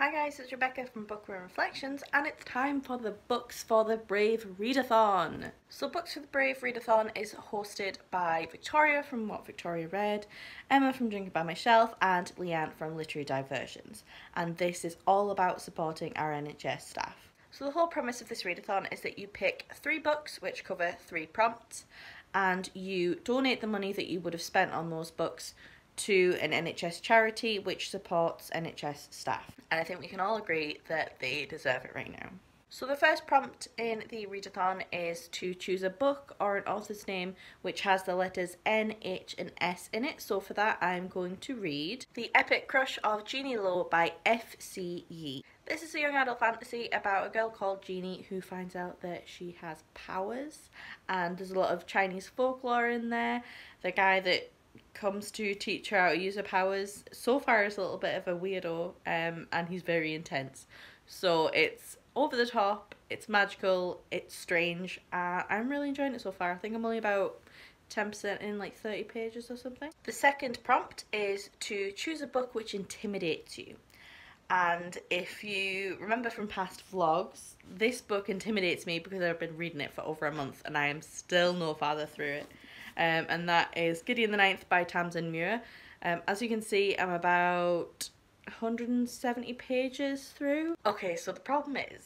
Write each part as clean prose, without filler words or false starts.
Hi guys, it's Rebecca from Bookworm Reflections, and it's time for the Books for the Brave Readathon. So Books for the Brave Readathon is hosted by Victoria from What Victoria Read, Emma from Drinking by My Shelf, and Lianne from Literary Diversions. And this is all about supporting our NHS staff. So the whole premise of this readathon is that you pick 3 books which cover 3 prompts, and you donate the money that you would have spent on those books to an NHS charity which supports NHS staff. And I think we can all agree that they deserve it right now. So the first prompt in the readathon is to choose a book or an author's name which has the letters N, H and S in it. So for that I'm going to read The Epic Crush of Genie by F.C. Yee. This is a young adult fantasy about a girl called Genie who finds out that she has powers, and there's a lot of Chinese folklore in there. The guy that comes to teach her how to use her powers so far is a little bit of a weirdo, and he's very intense. So it's over the top, it's magical, it's strange. I'm really enjoying it so far. I think I'm only about 10% in, like 30 pages or something. The second prompt is to choose a book which intimidates you. And if you remember from past vlogs, this book intimidates me because I've been reading it for over a month and I am still no farther through it. And that is Gideon the Ninth by Tamsyn Muir. As you can see, I'm about 170 pages through. Okay, so the problem is,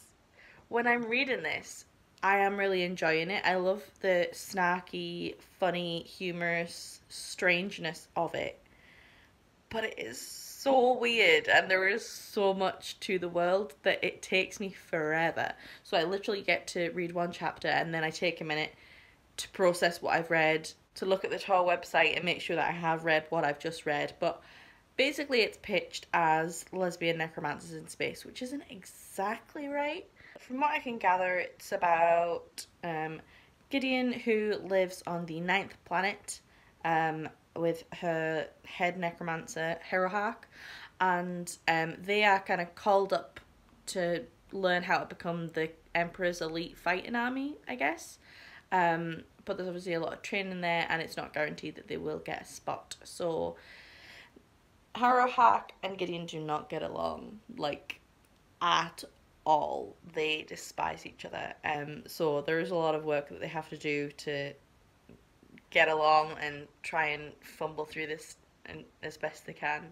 when I'm reading this, I am really enjoying it. I love the snarky, funny, humorous strangeness of it. But it is so weird and there is so much to the world that it takes me forever. So I literally get to read one chapter and then I take a minute to process what I've read, to look at the Tor website and make sure that I have read what I've just read. But basically it's pitched as lesbian necromancers in space, which isn't exactly right. From what I can gather, it's about Gideon, who lives on the 9th planet with her head necromancer, Hierarch, and they are kind of called up to learn how to become the Emperor's elite fighting army, I guess. But there's obviously a lot of training there and it's not guaranteed that they will get a spot. So Hierarch and Gideon do not get along, like, at all. They despise each other. So there is a lot of work that they have to do to get along and try and fumble through this and as best they can.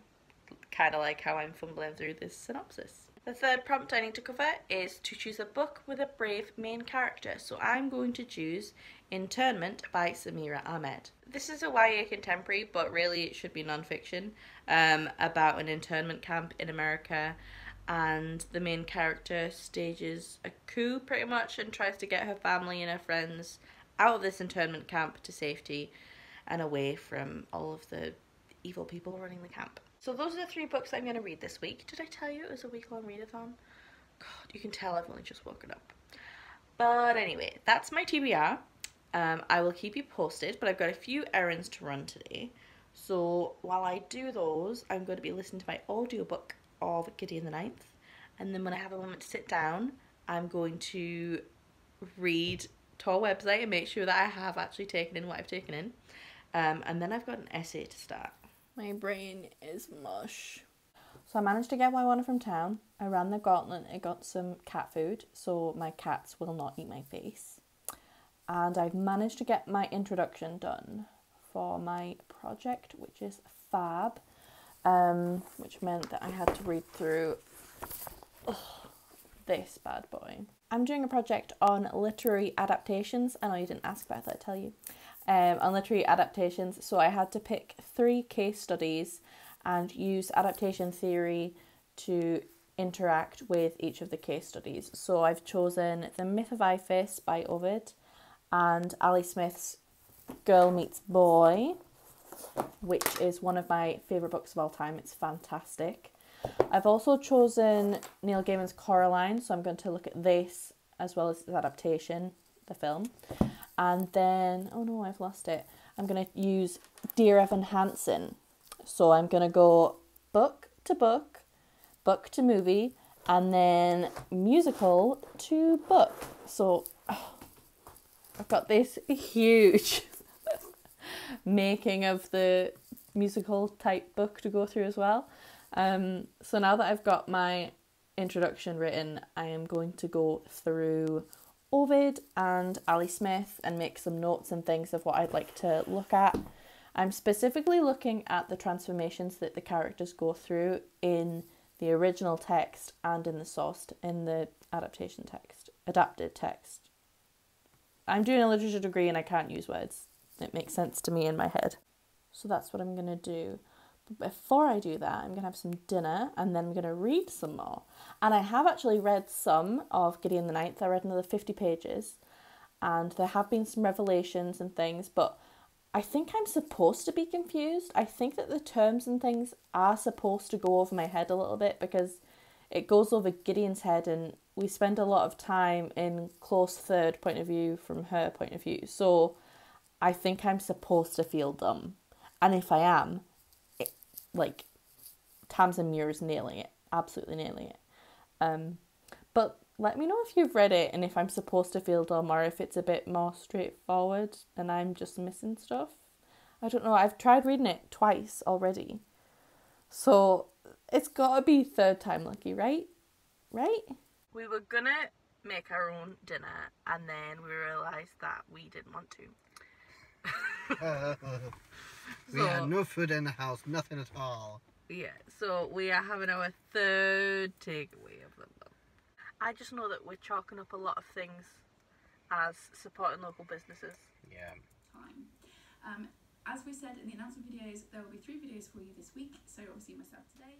Kind of like how I'm fumbling through this synopsis. The third prompt I need to cover is to choose a book with a brave main character. So I'm going to choose Internment by Samira Ahmed. This is a YA contemporary, but really it should be non-fiction, about an internment camp in America, and the main character stages a coup pretty much and tries to get her family and her friends out of this internment camp to safety and away from all of the evil people running the camp. So those are the 3 books I'm going to read this week. Did I tell you it was a week-long readathon? God, you can tell I've only just woken up. But anyway, that's my TBR. I will keep you posted, but I've got a few errands to run today. So while I do those, I'm going to be listening to my audiobook of Gideon the Ninth. And then when I have a moment to sit down, I'm going to read Tor website and make sure that I have actually taken in what I've taken in. And then I've got an essay to start. My brain is mush. So I managed to get what I wanted from town. I ran the gauntlet and got some cat food so my cats will not eat my face. And I've managed to get my introduction done for my project, which is fab, which meant that I had to read through this bad boy. I'm doing a project on literary adaptations. I know you didn't ask, but I thought I'd tell you. On literary adaptations, so I had to pick 3 case studies and use adaptation theory to interact with each of the case studies. So I've chosen The Myth of Iphis by Ovid and Ali Smith's Girl Meets Boy, which is one of my favourite books of all time. It's fantastic. I've also chosen Neil Gaiman's Coraline, so I'm going to look at this as well as its adaptation, the film. And then, oh no, I've lost it. I'm going to use Dear Evan Hansen. So I'm going to go book to book, book to movie, and then musical to book. So I've got this huge making of the musical type book to go through as well. So now that I've got my introduction written, I am going to go through Ovid and Ali Smith and make some notes and things of what I'd like to look at. I'm specifically looking at the transformations that the characters go through in the original text and in the adapted text. I'm doing a literature degree and I can't use words. It makes sense to me in my head. So that's what I'm going to do. But before I do that, I'm going to have some dinner and then I'm going to read some more. And I have actually read some of Gideon the Ninth. I read another 50 pages and there have been some revelations and things, but I think I'm supposed to be confused. I think that the terms and things are supposed to go over my head a little bit because it goes over Gideon's head and we spend a lot of time in close third point of view from her point of view. So I think I'm supposed to feel dumb. And if I am, Tamsyn Muir is nailing it. Absolutely nailing it. But let me know if you've read it and if I'm supposed to feel dumb or if it's a bit more straightforward and I'm just missing stuff. I don't know. I've tried reading it twice already. So it's got to be third time lucky, right? Right? We were going to make our own dinner and then we realised that we didn't want to. We had no food in the house, nothing at all. Yeah, so we are having our third takeaway of the month. I just know that we're chalking up a lot of things as supporting local businesses. Yeah. Time. As we said in the announcement videos, there will be 3 videos for you this week. So obviously myself today.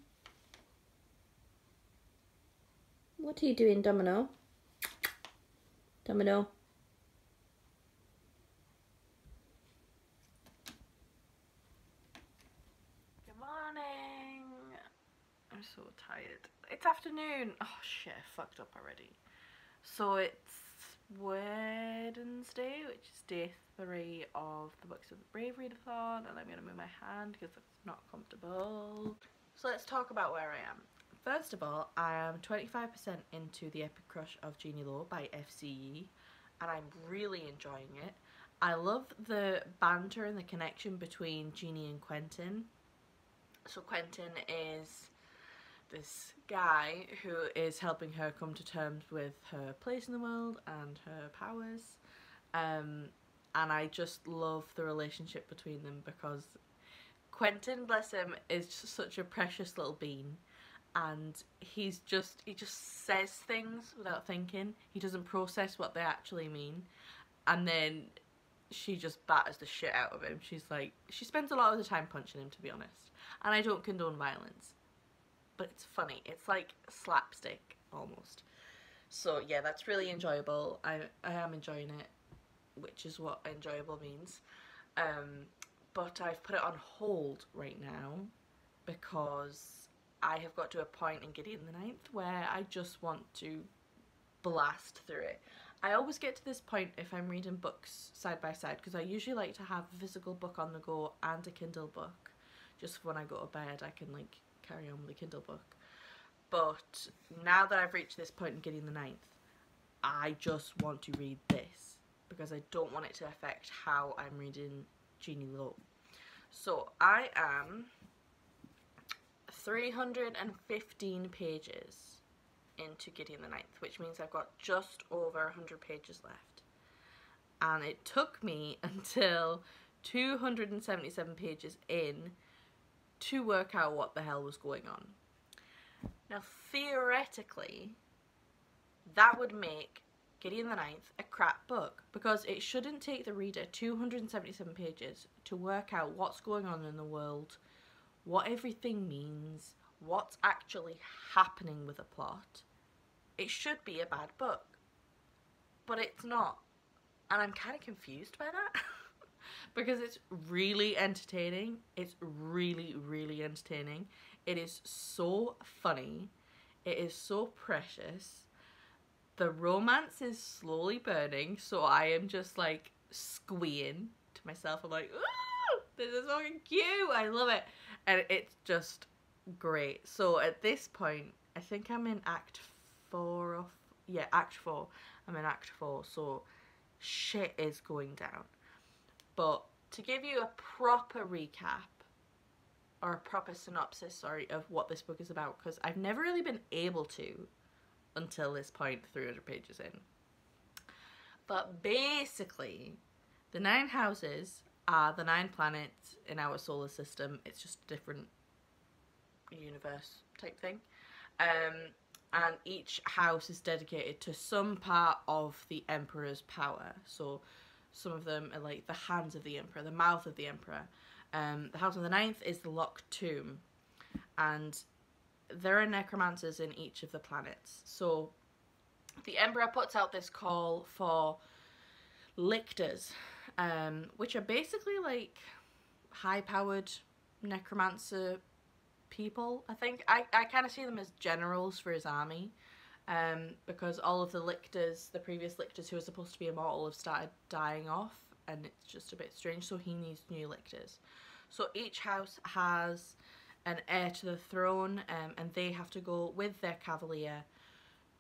What are you doing, Domino? Domino? Good morning. I'm so tired. It's afternoon. Oh shit, I fucked up already. So it's Wednesday, which is day 3 of the Books of the Brave Readathon, and I'm going to move my hand because it's not comfortable. So let's talk about where I am. First of all, I am 25% into The Epic Crush of Genie by FCE, and I'm really enjoying it. I love the banter and the connection between Genie and Quentin. So Quentin is this guy who is helping her come to terms with her place in the world and her powers. And I just love the relationship between them because Quentin, bless him, is just such a precious little bean. And he just says things without thinking. He doesn't process what they actually mean. And then she just batters the shit out of him. She spends a lot of the time punching him, to be honest. And I don't condone violence. But it's funny. It's like slapstick, almost. So yeah, that's really enjoyable. I am enjoying it, which is what enjoyable means. But I've put it on hold right now because I have got to a point in Gideon the Ninth where I just want to blast through it. I always get to this point if I'm reading books side by side because I usually like to have a physical book on the go and a Kindle book. Just when I go to bed I can carry on with the Kindle book. But now that I've reached this point in Gideon the Ninth, I just want to read this because I don't want it to affect how I'm reading Genie Low. So I am 315 pages into Gideon the Ninth, which means I've got just over 100 pages left. And it took me until 277 pages in to work out what the hell was going on. Now, theoretically, that would make Gideon the Ninth a crap book because it shouldn't take the reader 277 pages to work out what's going on in the world, what everything means, what's actually happening with a plot. It should be a bad book, but it's not, and I'm kind of confused by that because it's really entertaining. It's really, really entertaining. It is so funny. It is so precious. The romance is slowly burning, so I am just squeeing to myself. I'm like, ooh, this is fucking cute. I love it. And it's just great. So at this point, I think I'm in Act 4 Act 4. I'm in Act 4, so shit is going down. But to give you a proper recap, or a proper synopsis, sorry, of what this book is about, because I've never really been able to until this point, 300 pages in. But basically, the 9 houses are the 9 planets in our solar system. It's just a different universe type thing. And each house is dedicated to some part of the Emperor's power. So some of them are like the hands of the Emperor, the mouth of the Emperor. The house of the 9th is the Locked Tomb. And there are necromancers in each of the planets. So the Emperor puts out this call for lictors, which are basically like high-powered necromancer people, I think. I kind of see them as generals for his army, because all of the lictors, the previous lictors who are supposed to be immortal, have started dying off, and it's just a bit strange, so he needs new lictors. So each house has an heir to the throne, and they have to go with their cavalier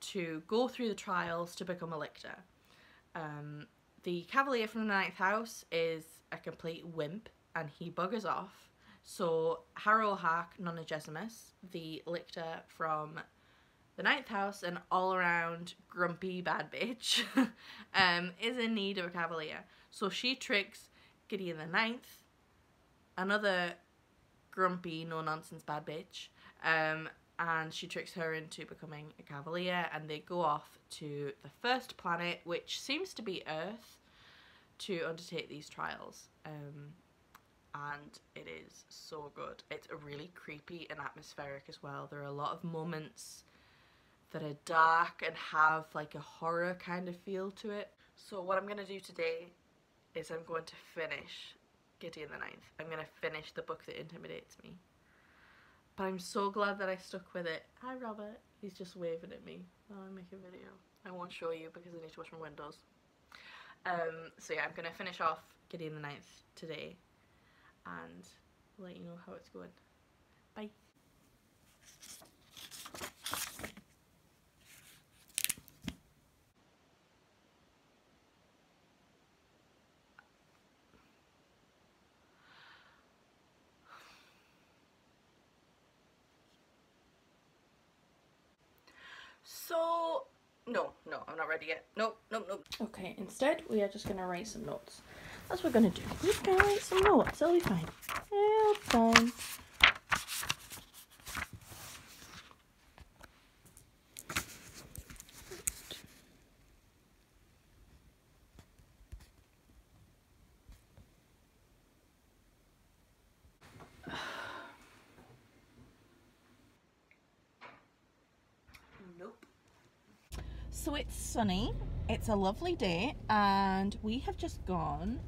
to go through the trials to become a lictor. The cavalier from the 9th house is a complete wimp, and he buggers off. So Harrowhark Nonagesimus, the lictor from the 9th house, an all-around grumpy bad bitch, is in need of a cavalier. So she tricks Gideon the 9th, another grumpy, no-nonsense bad bitch, and she tricks her into becoming a cavalier, and they go off to the first planet, which seems to be Earth, to undertake these trials. And it is so good. It's really creepy and atmospheric as well. There are a lot of moments that are dark and have like a horror kind of feel to it. So what I'm going to do today is I'm going to finish Gideon the 9th. I'm going to finish the book that intimidates me. But I'm so glad that I stuck with it. Hi Robert. He's just waving at me while I make a video. I won't show you because I need to wash my windows. So yeah, I'm going to finish off Gideon the 9th today and let you know how it's going. Bye. So, no, I'm not ready yet. Nope. Okay, instead we are just going to write some notes. That's what we're going to do. We're just going to write some notes. It'll be fine. It'll be fine. Nope. So it's sunny. It's a lovely day, and we have just gone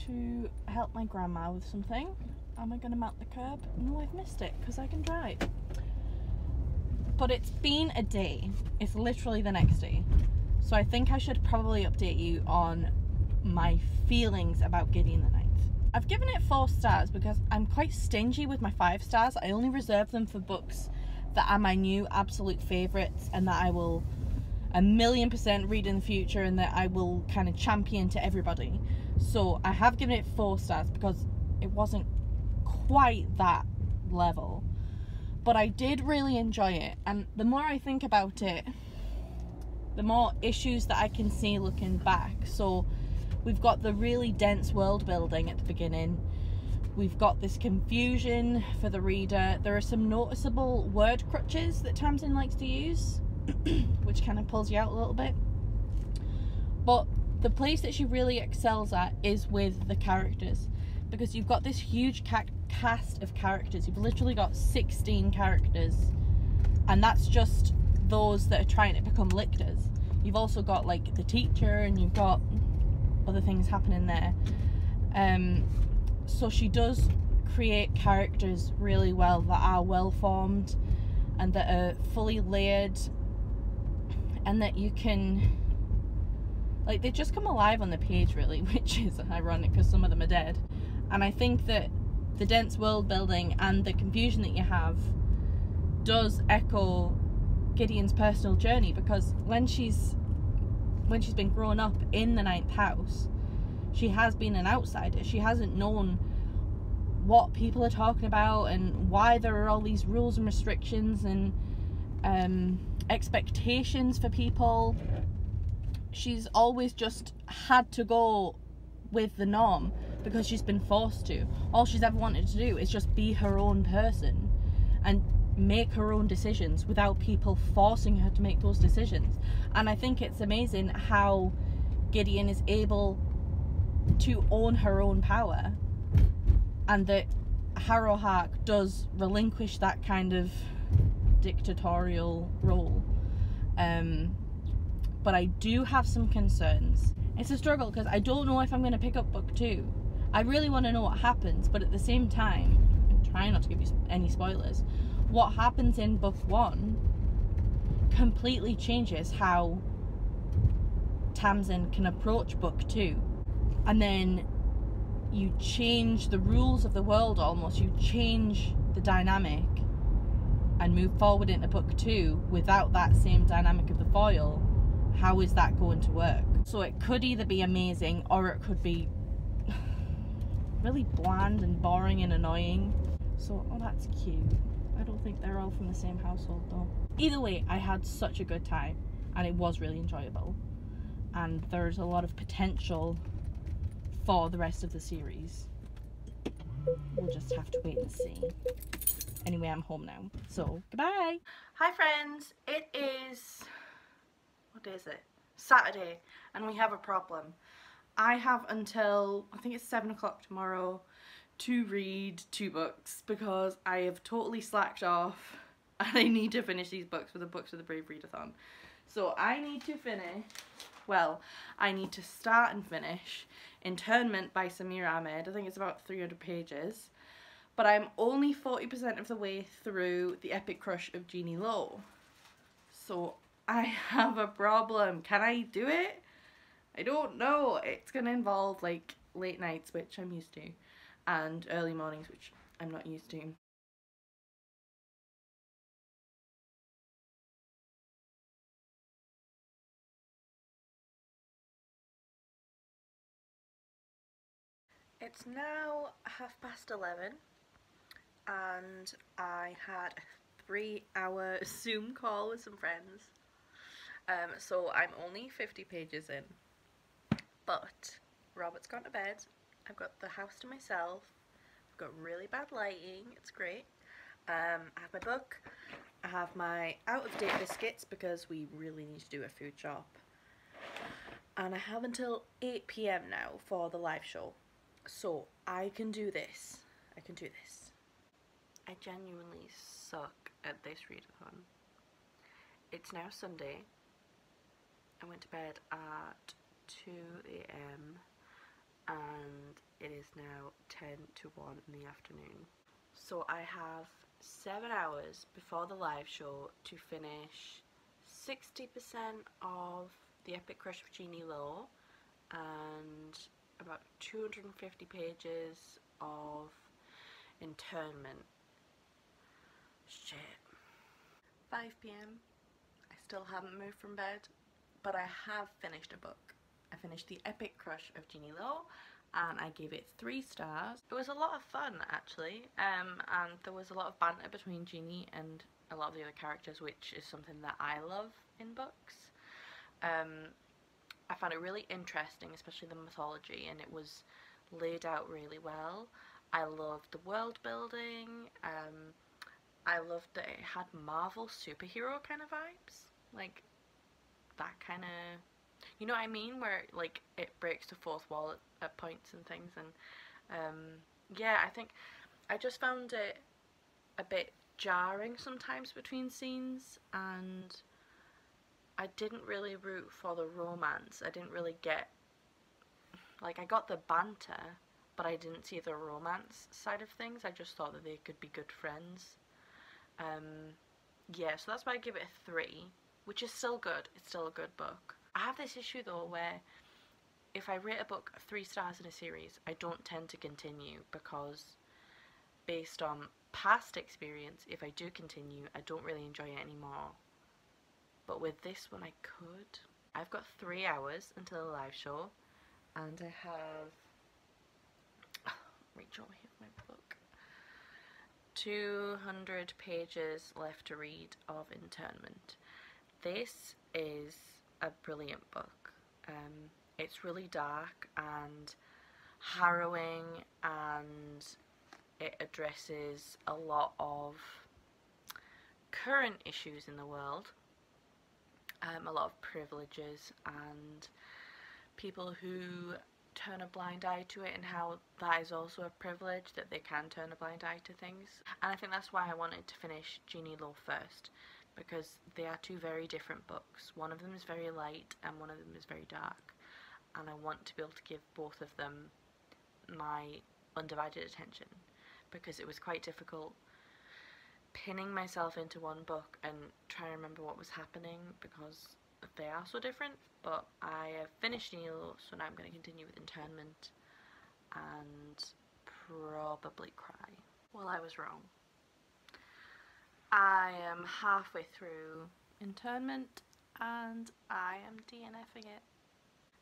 to help my grandma with something. Am I going to mount the curb? No, I've missed it because I can drive. But it's been a day. It's literally the next day. So I think I should probably update you on my feelings about Gideon the 9th. I've given it 4 stars because I'm quite stingy with my 5 stars. I only reserve them for books that are my new absolute favourites and that I will 1,000,000% read in the future and that I will kind of champion to everybody. So I have given it 4 stars because it wasn't quite that level, but I did really enjoy it, and the more I think about it, the more issues that I can see looking back. So we've got the really dense world building at the beginning. We've got this confusion for the reader. There are some noticeable word crutches that Tamsyn likes to use, which kind of pulls you out a little bit. But the place that she really excels at is with the characters, because you've got this huge cast of characters. You've literally got 16 characters, and that's just those that are trying to become lictors. You've also got like the teacher, and you've got other things happening there. So she does create characters really well that are well formed and that are fully layered, and that you can, like, they just come alive on the page really, which is ironic because some of them are dead. And I think that the dense world building and the confusion that you have does echo Gideon's personal journey, because when she's been growing up in the 9th house, she has been an outsider. She hasn't known what people are talking about and why there are all these rules and restrictions and expectations for people. She's always just had to go with the norm because she's been forced to. All she's ever wanted to do is just be her own person and make her own decisions without people forcing her to make those decisions. And I think it's amazing how Gideon is able to own her own power, and that Harrowhark does relinquish that kind of dictatorial role. But I do have some concerns. It's a struggle because I don't know if I'm going to pick up book 2. I really want to know what happens, but at the same time, I'm trying not to give you any spoilers, what happens in book 1 completely changes how Tamsyn can approach book 2. And then you change the rules of the world almost. You change the dynamic and move forward into book 2 without that same dynamic of the foil. How is that going to work? So it could either be amazing or it could be really bland and boring and annoying. So, oh, that's cute. I don't think they're all from the same household though. Either way, I had such a good time and it was really enjoyable. And there's a lot of potential for the rest of the series. We'll just have to wait and see. Anyway, I'm home now, so goodbye. Hi friends, it is, what day is it? Saturday, and we have a problem. I have until, I think it's 7 o'clock tomorrow to read 2 books because I have totally slacked off and I need to finish these books for the books of the Brave Readathon. So I need to finish, well, I need to start and finish Internment by Samira Ahmed. I think it's about 300 pages. But I'm only 40% of the way through The Epic Crush of Genie. So I have a problem. Can I do it? I don't know. It's going to involve like late nights, which I'm used to, and early mornings, which I'm not used to. It's now 11:30 and I had a 3-hour Zoom call with some friends. So I'm only 50 pages in, but Robert's gone to bed. I've got the house to myself. I've got really bad lighting. It's great. I have my book. I have my out-of-date biscuits because we really need to do a food shop. And I have until 8 PM now for the live show. So I can do this. I can do this. I genuinely suck at this readathon. It's now Sunday. I went to bed at 2 AM and it is now 10 to 1 in the afternoon. So I have 7 hours before the live show to finish 60% of The Epic Crush of Genie and about 250 pages of Internment. Shit. 5 PM. I still haven't moved from bed, but I have finished a book. I finished The Epic Crush of Genie and I gave it 3 stars. It was a lot of fun actually, and there was a lot of banter between Genie and a lot of the other characters, which is something that I love in books. I found it really interesting, especially the mythology, and it was laid out really well. I loved the world building. I loved that it had Marvel superhero kind of vibes, like that kind of, you know what I mean, where like it breaks the fourth wall at points and things. And yeah, I think I just found it a bit jarring sometimes between scenes, and I didn't really root for the romance. I didn't really get, like, I got the banter, but I didn't see the romance side of things. I just thought that they could be good friends. Yeah, so that's why I give it a 3, which is still good. It's still a good book. I have this issue though where if I rate a book 3 stars in a series, I don't tend to continue, because based on past experience, if I do continue, I don't really enjoy it anymore. But with this one I could. I've got 3 hours until the live show, and I have reach over here with my book. 200 pages left to read of Internment. This is a brilliant book. It's really dark and harrowing, and it addresses a lot of current issues in the world, a lot of privileges and people who turn a blind eye to it, and how that is also a privilege, that they can turn a blind eye to things. And I think that's why I wanted to finish Genie first, because they are two very different books. One of them is very light and one of them is very dark, and I want to be able to give both of them my undivided attention, because it was quite difficult pinning myself into one book and trying to remember what was happening, because they are so different. But I have finished Genie, so now I'm going to continue with Internment and probably cry. Well, I was wrong. I am halfway through Internment and I am DNFing it.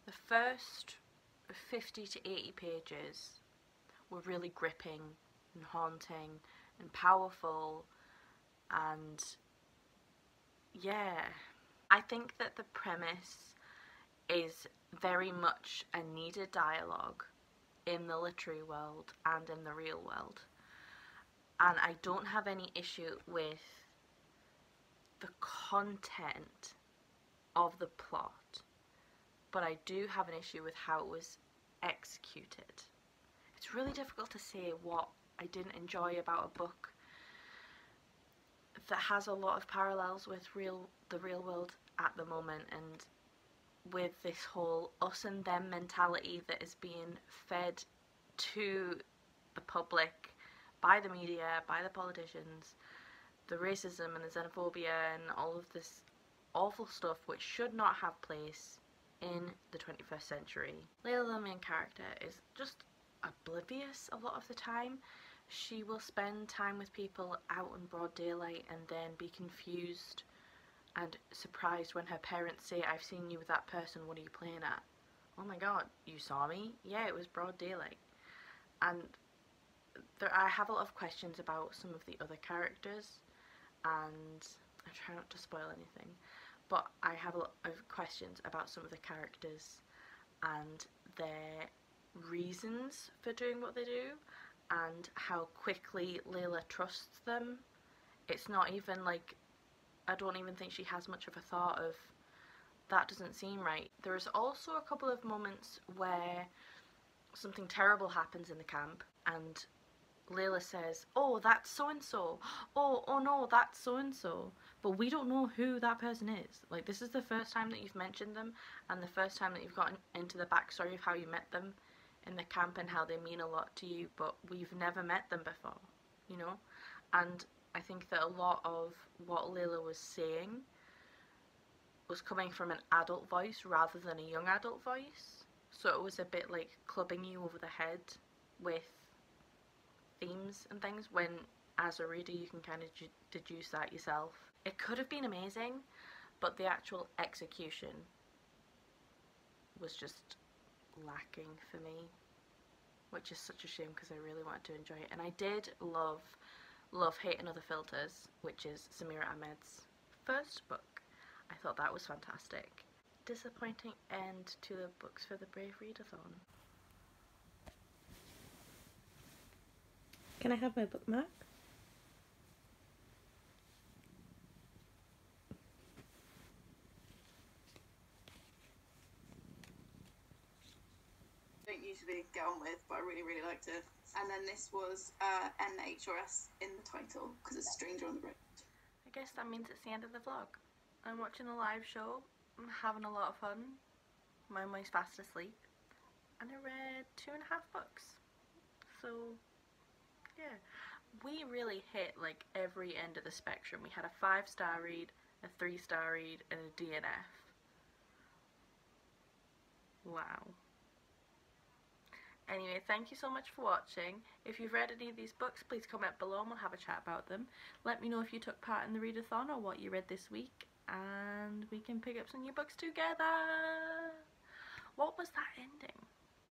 The first 50 to 80 pages were really gripping and haunting and powerful, and yeah, I think that the premise is very much a needed dialogue in the literary world and in the real world, and I don't have any issue with the content of the plot, but I do have an issue with how it was executed. It's really difficult to say what I didn't enjoy about a book that has a lot of parallels with the real world at the moment, and with this whole us and them mentality that is being fed to the public by the media, by the politicians, the racism and the xenophobia and all of this awful stuff which should not have place in the 21st century. Layla, the main character, is just oblivious a lot of the time. She will spend time with people out in broad daylight and then be confused and surprised when her parents say, "I've seen you with that person, what are you playing at?" "Oh my god, you saw me?" "Yeah, it was broad daylight." And I have a lot of questions about some of the other characters, and I try not to spoil anything, but I have a lot of questions about some of the characters and their reasons for doing what they do, and how quickly Layla trusts them. It's not even like, I don't even think she has much of a thought of, that doesn't seem right. There is also a couple of moments where something terrible happens in the camp and Layla says, "Oh, that's so-and-so. Oh no, that's so-and-so." But we don't know who that person is. Like, this is the first time that you've mentioned them, and the first time that you've gotten into the backstory of how you met them in the camp and how they mean a lot to you, but we've never met them before, you know? And I think that a lot of what Layla was saying was coming from an adult voice rather than a young adult voice. So it was a bit like clubbing you over the head with themes and things, when as a reader you can kind of deduce that yourself. It could have been amazing, but the actual execution was just lacking for me, which is such a shame because I really wanted to enjoy it. And I did love Hate and Other Filters, which is Samira Ahmed's first book. I thought that was fantastic. Disappointing end to the books for the Brave Readathon. Can I have my bookmark? Don't usually get on with, but I really liked it. And then this was NHS in the title because it's Stranger on the Road. I guess that means it's the end of the vlog. I'm watching a live show, I'm having a lot of fun, my mum's fast asleep, and I read 2.5 books. So yeah, we really hit like every end of the spectrum. We had a 5-star read, a 3-star read, and a DNF. Wow. Anyway, thank you so much for watching. If you've read any of these books, please comment below and we'll have a chat about them. Let me know if you took part in the readathon or what you read this week, and we can pick up some new books together. What was that ending?